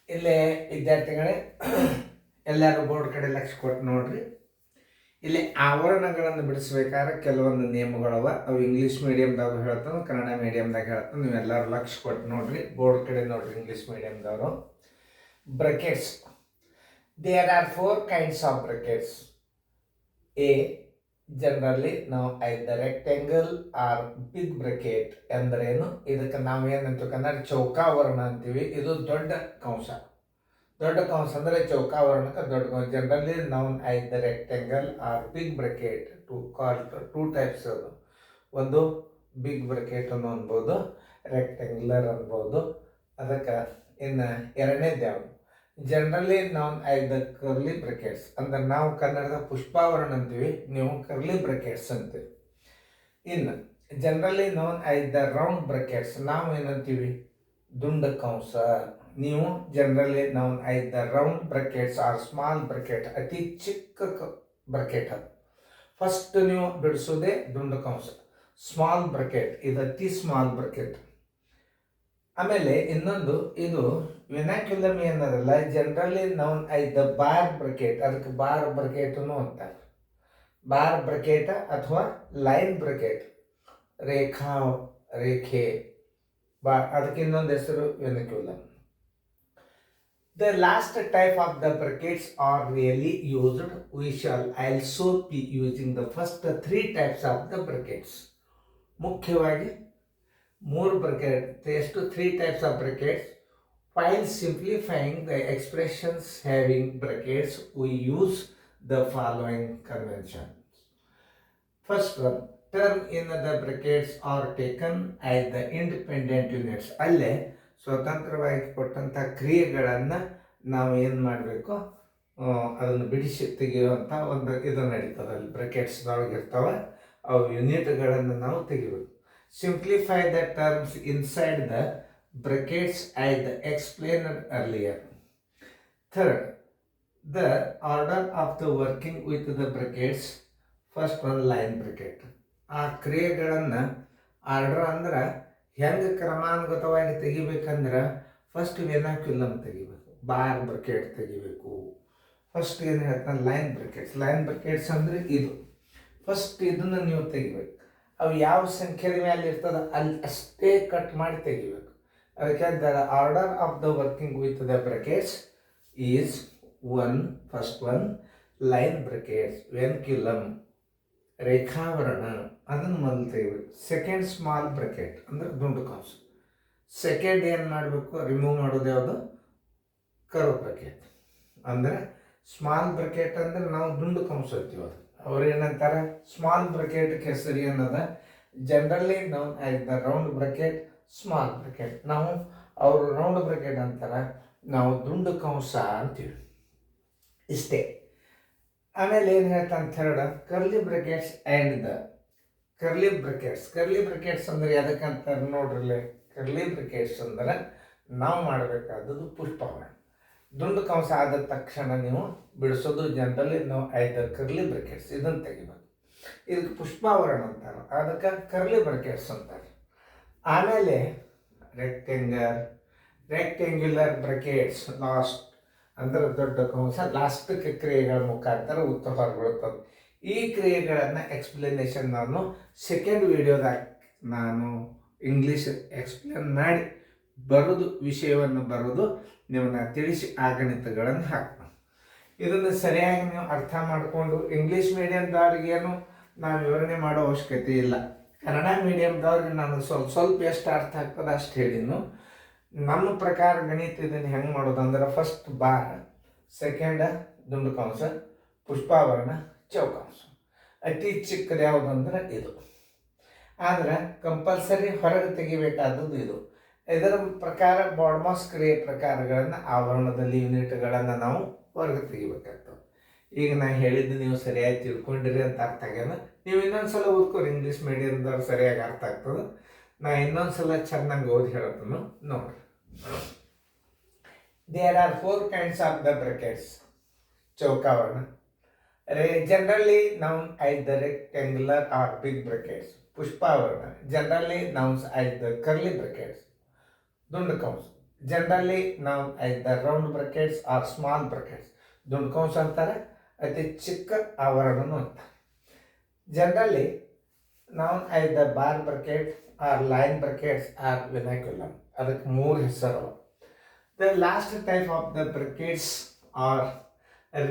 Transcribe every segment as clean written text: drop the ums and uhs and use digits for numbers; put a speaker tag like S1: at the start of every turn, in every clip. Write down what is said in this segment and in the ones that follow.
S1: ಇಲ್ಲೇ ವಿದ್ಯಾರ್ಥಿಗಳೇ ಎಲ್ಲರೂ ಬೋರ್ಡ್ ಕಡೆ ಲಕ್ಷ ಕೊಟ್ಟು ನೋಡ್ರಿ. ಇಲ್ಲಿ ಆವರಣಗಳನ್ನು ಬಿಡಿಸ್ಬೇಕಾದ್ರೆ ಕೆಲವೊಂದು ನಿಯಮಗಳವ. ಅವು ಇಂಗ್ಲೀಷ್ ಮೀಡಿಯಮ್ದಾಗ ಹೇಳ್ತಾನೆ, ಕನ್ನಡ ಮೀಡಿಯಮ್ದಾಗ ಹೇಳ್ತಾನೆ. ನೀವೆಲ್ಲರೂ ಲಕ್ಷ ಕೊಟ್ಟು ನೋಡ್ರಿ, ಬೋರ್ಡ್ ಕಡೆ ನೋಡ್ರಿ. ಇಂಗ್ಲೀಷ್ ಮೀಡಿಯಮ್ದವರು brackets. There are 4 kinds of brackets. A, generally known as the rectangle or big bracket ಅಂದ್ರೇನು? ಇದಕ್ಕೆ ನಾವೇನಂತ ಕನ್ನಡ ಚೌಕಾವರಣ ಅಂತೀವಿ. ಇದು ದೊಡ್ಡ ಕಂಸ. ದೊಡ್ಡ ಕಂಸ ಅಂದರೆ ಚೌಕಾವರಣಕ್ಕೆ ದೊಡ್ಡ ಕಂಸ. Generally known I the rectangle or big bracket to call 2 types ಅದು. ಒಂದು ಬಿಗ್ ಬ್ರಕೆಟ್ ಅನ್ನು ಅನ್ಬೋದು, ರೆಕ್ಟ್ಯಾಂಗ್ಯುಲರ್ ಅನ್ಬೋದು. ಅದಕ್ಕೆ ಇನ್ನು ಎರಡನೇದು ಯಾವುದು? Generally known I the curly brackets ಅಂದ್ರೆ ನಾವು ಕನ್ನಡದ ಪುಷ್ಪಾವರಣ ಅಂತೀವಿ, ನೀವು ಕರ್ಲಿ ಬ್ರಕೆಟ್ಸ್ ಅಂತೀವಿ. ಇನ್ನು generally known I the round brackets, ನಾವು ಏನಂತೀವಿ? ದುಂಡ ಕಂಸ. ನೀವು generally known I the round brackets R small bracket, ಅತಿ ಚಿಕ್ಕ ಬ್ರಕೆಟ್. ಅದು ಫಸ್ಟ್ ನೀವು ಬಿಡಿಸೋದೇ ದುಂಡ ಕಂಸ, ಸ್ಮಾಲ್ ಬ್ರಕೆಟ್. ಇದು ಅತಿ ಸ್ಮಾಲ್ ಬ್ರಕೆಟ್. ಆಮೇಲೆ ಇನ್ನೊಂದು, ಇದು ವಿನಾಕ್ಯುಲಮ್ ಏನದಲ್ಲ, generally known I the bar bracket. ಅದಕ್ಕೆ ಬಾರ್ ಬ್ರಕೆಟನ್ನು ಅಂತಾರೆ. ಬಾರ್ ಬ್ರಕೆಟ್ ಅಥವಾ ಲೈನ್ ಬ್ರಕೆಟ್, ರೇಖೆ ಅದಕ್ಕೆ ಇನ್ನೊಂದು ಹೆಸರು ವಿನಾಕ್ಯುಲಮ್. The last type of the brackets are really used. We shall also be using the first 3 types of the brackets. ಮುಖ್ಯವಾಗಿ 3 bracket, ಎಷ್ಟು 3 types of brackets. While simplifying the expressions having brackets, we use the following conventions. First one, term in the brackets are taken as the independent units. ಅಲ್ಲೇ ಸ್ವತಂತ್ರವಾಗಿ ಕೊಟ್ಟಂಥ ಕ್ರಿಯೆಗಳನ್ನು ನಾವು ಏನು ಮಾಡಬೇಕು? ಅದನ್ನು ಬಿಡಿಸಿ ತೆಗೆಯುವಂಥ ಒಂದು ಇದು ನಡೀತದೆ. ಅಲ್ಲಿ ಬ್ರಕೆಟ್ಸ್ದೊಳಗೆ ಇರ್ತಾವೆ, ಅವು ಯೂನಿಟ್ಗಳನ್ನು ನಾವು ತೆಗಿಬೇಕು. Simplify the terms inside the brackets as explained earlier. Third, the order of the working with the brackets. First one, line bracket. ಆ ಕ್ರಿಯೆಗಳನ್ನು ಆರ್ಡರ್ ಅಂದ್ರೆ ಹೆಂಗೆ ಕ್ರಮಾನುಗತವಾಗಿ ತೆಗಿಬೇಕಂದ್ರೆ, ಫಸ್ಟ್ ವಿನಾಕ್ಯುಲಮ್ ತೆಗಿಬೇಕು, ಬಾರ್ ಬ್ರಕೆಟ್ ತೆಗಿಬೇಕು. ಫಸ್ಟ್ ಏನು ಹೇಳ್ತಾನೆ? Line brackets. ಲೈನ್ ಬ್ರಕೆಟ್ಸ್ ಅಂದರೆ ಇದು. ಫಸ್ಟ್ ಇದನ್ನು ನೀವು ತೆಗಿಬೇಕು. ಅವು ಯಾವ ಸಂಖ್ಯೆದ ಮೇಲೆ ಇರ್ತದೆ ಅಲ್ಲಿ ಅಷ್ಟೇ ಕಟ್ ಮಾಡಿ ತೆಗಿಬೇಕು. ಅದಕ್ಕೆ the order of the working with the brackets is 1, first one line brackets, vinculum ರೇಖಾವರಣ, ಅದನ್ನು ಮೊದಲು ತೆಗಿಬೇಕು. ಸೆಕೆಂಡ್ ಸ್ಮಾಲ್ ಬ್ರಕೆಟ್ ಅಂದರೆ ದುಂಡು ಕಂಸ. ಸೆಕೆಂಡ್ ಏನು ಮಾಡಬೇಕು? ರಿಮೂವ್ ಮಾಡೋದು ಯಾವುದು? Curve bracket. ಅಂದರೆ ಸ್ಮಾಲ್ ಬ್ರಕೆಟ್ ಅಂದರೆ ನಾವು ದುಂಡು ಕಂಸ ಇರ್ತೀವಿ. ಅದು ಅವ್ರು ಏನಂತಾರೆ? ಸ್ಮಾಲ್ ಬ್ರಕೆಟ್ಗೆ ಹೆಸರು ಏನದ? Generally known as the round bracket, small bracket. ನಾವು ಅವರು ರೌಂಡ್ ಬ್ರಕೆಟ್ ಅಂತಾರೆ, ನಾವು ದುಂಡು ಕಂಸ ಅಂತೀವಿ. ಇಷ್ಟೇ. ಆಮೇಲೆ ಏನು ಹೇಳ್ತಾನೆ? Third, curly brackets and the curly brackets. Curly brackets ಅಂದರೆ ಯಾವ್ದಕ್ಕಂತಾರೆ ನೋಡ್ರಲ್ಲೇ? ಕರ್ಲಿ ಬ್ರಕೆಟ್ಸ್ ಅಂದ್ರೆ ನಾವು ಮಾಡಬೇಕಾದದ್ದು ಪುಷ್ಪಾವರಣ. ದುಂಡು ಕಂಸ ಆದ ತಕ್ಷಣ ನೀವು ಬಿಡಿಸೋದು ಜನರಲಿ ನಾವು ಐದ ಕರ್ಲಿ ಬ್ರಕೆಟ್ಸ್, ಇದನ್ನು ತೆಗಿಬೇಕು. ಇದಕ್ಕೆ ಪುಷ್ಪಾವರಣ ಅಂತಾರೆ, ಅದಕ್ಕೆ ಕರ್ಲಿ ಬ್ರಕೆಟ್ಸ್ ಅಂತಾರೆ. ಆಮೇಲೆ ರೆಕ್ಟ್ಯಾಂಗ್ಯುಲರ್ ಬ್ರಕೆಟ್ಸ್ ಲಾಸ್ಟ್ ಅಂದ್ರೆ ದೊಡ್ಡ ಕಂಸ, ಲಾಸ್ಟಕ್ಕೆ ಕ್ರಿಯೆಗಳ ಮುಖಾಂತರ ಉತ್ತರ ಹೊರಬೀಳುತ್ತದೆ. ಈ ಕ್ರಿಯೆಗಳನ್ನು ಎಕ್ಸ್ಪ್ಲನೇಷನ್ ನಾನು ಸೆಕೆಂಡ್ ವಿಡಿಯೋದಾಗ ನಾನು ಇಂಗ್ಲೀಷ್ ಎಕ್ಸ್ಪ್ಲೇನ್ ಮಾಡಿ ವಿಷಯವನ್ನು ಬರೋದು ನಿಮ್ಮನ್ನ ತಿಳಿಸಿ ಆ ಗಣಿತಗಳನ್ನು ಹಾಕ್ತೀನಿ. ಇದನ್ನು ಸರಿಯಾಗಿ ನೀವು ಅರ್ಥ ಮಾಡಿಕೊಂಡು ಇಂಗ್ಲೀಷ್ ಮೀಡಿಯಮ್ದವ್ರಿಗೇನು ನಾನು ವಿವರಣೆ ಮಾಡೋ ಅವಶ್ಯಕತೆ ಇಲ್ಲ. ಕನ್ನಡ ಮೀಡಿಯಮ್ದವ್ರಿಗೆ ನಾನು ಸ್ವಲ್ಪ ಎಷ್ಟು ಅರ್ಥ ಆಗ್ತದೆ ಅಷ್ಟು ಹೇಳಿನು. ನಮ್ಮ ಪ್ರಕಾರ ಗಣಿತ ಇದನ್ನು ಹೆಂಗೆ ಮಾಡೋದು ಅಂದ್ರೆ, ಫಸ್ಟ್ ಬಾರ್, ಸೆಕೆಂಡ್ ದುಂಡು ಕಂಸ, ಪುಷ್ಪಾವರಣ, ಚೌಕಾಂಶ. ಅತಿ ಚಿಕ್ಕದು ಯಾವುದು ಅಂದ್ರೆ ಇದು. ಆದರೆ ಕಂಪಲ್ಸರಿ ಹೊರಗೆ ತೆಗಿಬೇಕಾದದ್ದು ಇದು. ಇದರ ಪ್ರಕಾರ ಬಾಡ್ಮಾಸ್ ಕ್ರಿಯೆ ಪ್ರಕಾರಗಳನ್ನು ಆವರಣದಲ್ಲಿ ಯೂನಿಟ್ಗಳನ್ನು ನಾವು ಹೊರಗೆ ತೆಗಿಬೇಕಾಗ್ತವೆ. ಈಗ ನಾನು ಹೇಳಿದ್ದು ನೀವು ಸರಿಯಾಗಿ ತಿಳ್ಕೊಂಡಿರಿ ಅಂತ ಅರ್ಥ ಆಗ್ಯದ. ನೀವು ಇನ್ನೊಂದು ಸಲ ಓದ್ಕೊರಿ, ಇಂಗ್ಲೀಷ್ ಮೀಡಿಯಮ್ದವ್ರು ಸರಿಯಾಗಿ ಅರ್ಥ ಆಗ್ತದೆ. ನಾ ಇನ್ನೊಂದು ಸಲ ಚೆನ್ನಾಗಿ ಓದಿ ಹೇಳ್ತೀನಿ ನೋಡ್ರಿ. There are 4 kinds of the brackets. ಚೌಕಾವರಣ. Generally known I the rectangular or big brackets. ಪುಷ್ಪಾವರಣ. Generally known as the curly brackets. ದುಂಡು ಕಂಸ. Generally known the round brackets R small brackets, ದುಂಡು ಕಂಸ ಅಂತಾರೆ, ಅತಿ ಚಿಕ್ಕ ಆವರಣನು ಅಂತ. Generally known the bar bracket or line brackets or vinculum, ಅದಕ್ಕೆ 3 ಹೆಸರು. The last type of the brackets are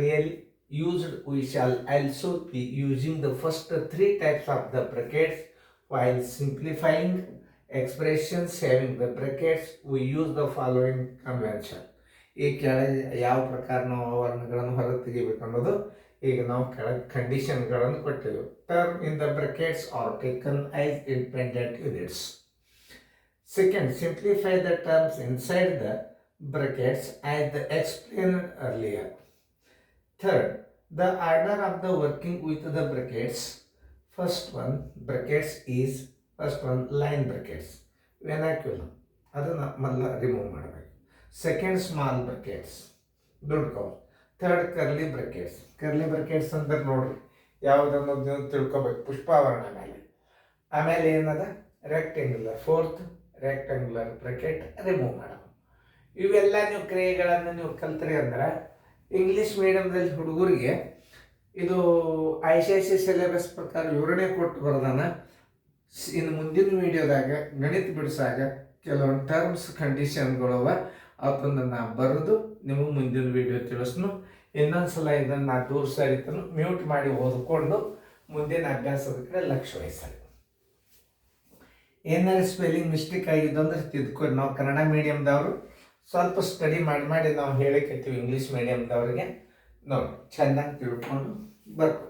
S1: really used. We shall also be using the first 3 types of the brackets while simplifying expressions having the brackets. We use the following convention. ಈ ಕೆಳಗೆ ಯಾವ ಪ್ರಕಾರ ನಾವು ಆವರಣಗಳನ್ನು ಹೊರ ತೆಗಿಬೇಕು ಅನ್ನೋದು ಈಗ ನಾವು ಕೆಳಗೆ ಕಂಡೀಷನ್ಗಳನ್ನು ಕೊಟ್ಟಿದ್ದೇವೆ. Term in the brackets are taken as independent units. Second, simplify the terms inside the brackets as explained earlier. Third, the order of the working with the brackets. First one brackets is line brackets, vernacular, ಅದನ್ನು ಮೊದಲ remove ಮಾಡಬೇಕು. Second small brackets, ದುಡ್ಕೋ. Third curly brackets ಅಂದ್ರೆ ನೋಡ್ರಿ ಯಾವುದನ್ನೋದು ತಿಳ್ಕೊಬೇಕು. ಪುಷ್ಪಾವರಣ ಆಮೇಲೆ ಏನದ rectangular, fourth rectangular bracket remove ಮಾಡೋದು. ಇವೆಲ್ಲ ನೀವು ಕ್ರಿಯೆಗಳನ್ನು ನೀವು ಕಲ್ತ್ರಿ ಅಂದ್ರೆ ಇಂಗ್ಲೀಷ್ ಮೀಡಿಯಮ್ದಲ್ಲಿ ಹುಡುಗರಿಗೆ ಇದು ICSE ಸಿಲೆಬಸ್ ಪ್ರಕಾರ ವಿವರಣೆ ಕೊಟ್ಟು ಬರ್ದಾನ. ಇನ್ನು ಮುಂದಿನ ವಿಡಿಯೋದಾಗ ಗಣಿತ ಬಿಡಿಸಾಗ ಕೆಲವೊಂದು ಟರ್ಮ್ಸ್ ಕಂಡೀಷನ್ಗಳವ, ಅದನ್ನು ನಾನು ಬರೆದು ನಿಮಗೆ ಮುಂದಿನ ವಿಡಿಯೋ ತಿಳಿಸ್ನು. ಇನ್ನೊಂದ್ಸಲ ಇದನ್ನು ನಾ ದೂರ ಸರಿತನು ಮ್ಯೂಟ್ ಮಾಡಿ ಓದ್ಕೊಂಡು ಮುಂದಿನ ಅಭ್ಯಾಸದ ಕಡೆ ಲಕ್ಷ್ಯ ವಹಿಸಲಿ. ಏನಾದ್ರು ಸ್ಪೆಲ್ಲಿಂಗ್ ಮಿಸ್ಟೇಕ್ ಆಗಿದ್ದು ಅಂದ್ರೆ ತಿದ್ಕೊಂಡು, ನಾವು ಕನ್ನಡ ಮೀಡಿಯಮ್ದವರು ಸ್ವಲ್ಪ ಸ್ಟಡಿ ಮಾಡಿ ನಾವು ಹೇಳಿಕತ್ತೀವಿ ಇಂಗ್ಲೀಷ್ ಮೀಡಿಯಮ್ದವ್ರಿಗೆ ನೋಡಿ ಚೆನ್ನಾಗಿ ತಿಳ್ಕೊಂಡು ಬರ್ಕೊ.